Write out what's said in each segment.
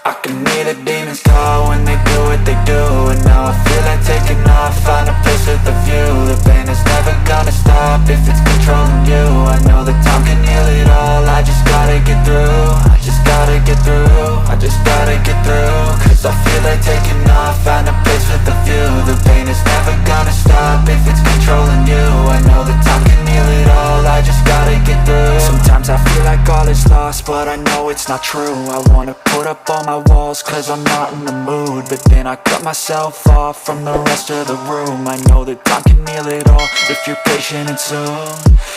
I can hear the demons call when they do what they do. And now I feel like taking off, find a place with a view. The pain is never gonna stop if it's controlling you. I know that time can heal it all, I just gotta get through. I just gotta get through, I just gotta get through. Cause I feel like taking off, find a place with a view. The pain is never gonna stop if it's controlling you. I know that time can heal it all, I just gotta get through. Sometimes I feel like all is lost, but I know it's not true. I wanna put up all my walls cause I'm not in the mood, but then I cut myself off from the rest of the room. I know that time can heal it all if you're patient, and soon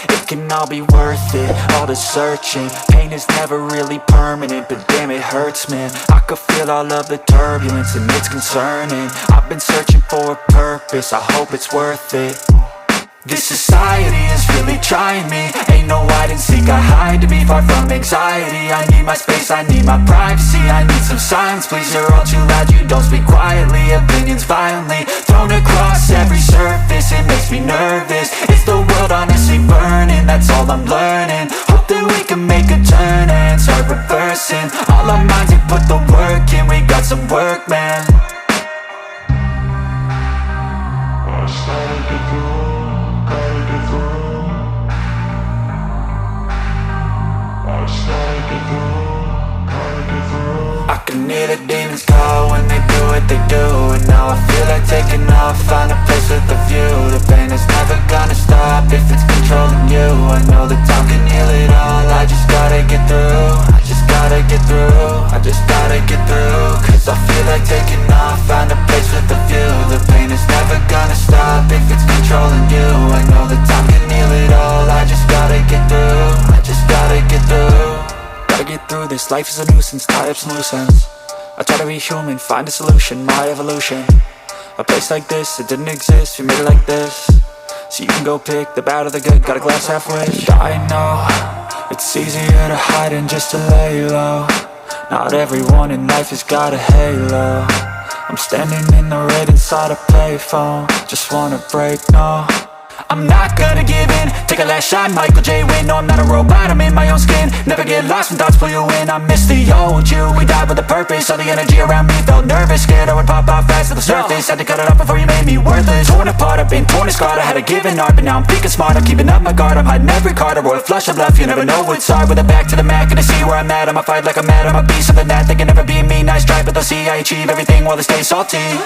it can all be worth it, all the searching. Pain is never really permanent, but damn it hurts, man. I could feel all of the turbulence and it's concerning. I've been searching for a purpose, I hope it's worth it. This society is really trying me. Ain't no hide and seek, I hide to be far from anxiety. I need my space, I need my privacy. I need some silence, please, you're all too loud. You don't speak quietly, opinions violently thrown across every surface. It makes me nervous, it's the world honestly burning. That's all I'm learning, hope that we can make a turn and start reversing. All our minds have put the work in, we got some work, man. I can hear the demons call when they do what they do. And now I feel like taking off, find a place with a view. The pain is never gonna stop if it's controlling you. I know that time can heal it all, I just gotta get through. I just gotta get through, I just gotta get through. Cause I feel like taking off, find a place with a view. The pain is never gonna stop if it's controlling you. I know that time can heal it all, I just gotta get through. I just gotta get through. Gotta get through this, life is a nuisance, tie up some loose ends. I try to be human, find a solution, my evolution. A place like this, it didn't exist, we made it like this. So you can go pick the bad or the good, got a glass halfway. I know, it's easier to hide than just to lay low. Not everyone in life has got a halo. I'm standing in the red inside a payphone, just wanna break, no. I'm not gonna give in, take a last shot, Michael J. Win. No, I'm not a robot, I'm in my own skin. Never get lost when thoughts pull you in. I miss the old you, we died with a purpose. All the energy around me felt nervous, scared I would pop off fast to the surface. Had to cut it off before you made me worthless. Torn apart, I've been torn and scarred. I had a given art, but now I'm thinking smart. I'm keeping up my guard, I'm hiding every card. A royal flush of love, you never know what's hard. With a back to the mat, gonna see where I'm at. I'ma fight like I'm mad, I'ma be something that they can never be me. Nice try, but they'll see I achieve everything while they stay salty.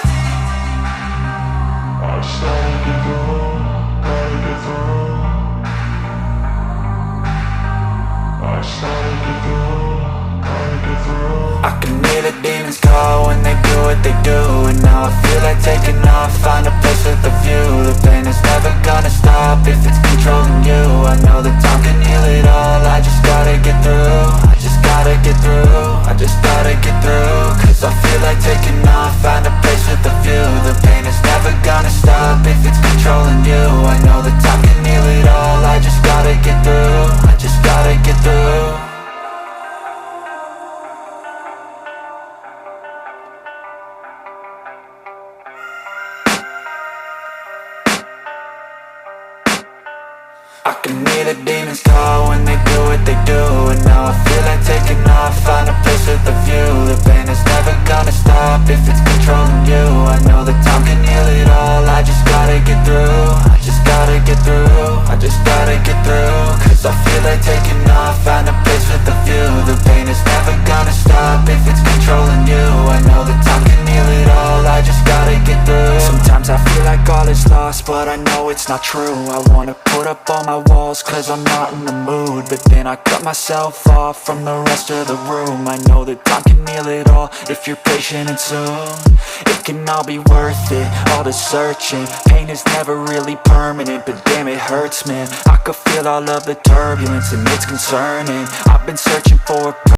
I can hear the demons call when they do what they do. And now I feel like taking off, find a place with a view. The pain is never gonna stop if it's controlling you. I know that time can heal it all, I just gotta get through. I just gotta get through, I just gotta get through. Cause I feel like taking off, find a place with a view. The pain is never gonna stop if it's controlling you. I know that time can heal it all, I just gotta get through. I just gotta get through. I can hear the demons call when they do what they do. And now I feel like taking off, find a place with a view. The pain is never gonna stop if it's controlling you. I know that time can heal it all, I just gotta get through. I just gotta get through, I just gotta get through. Cause I feel like taking off, find a place with a view. The pain is never gonna stop if it's controlling you. I know that time can heal it all, I just gotta get through. Sometimes I feel like all is lost, but I know it's not true. I wanna put up all my walls cause I'm not in the mood, but then I cut myself off from the rest of the room. I know that time can heal it all if you're patient, and soon it can all be worth it, all the searching. Pain is never really permanent, but damn it hurts, man. I could feel all of the turbulence and it's concerning. I've been searching for a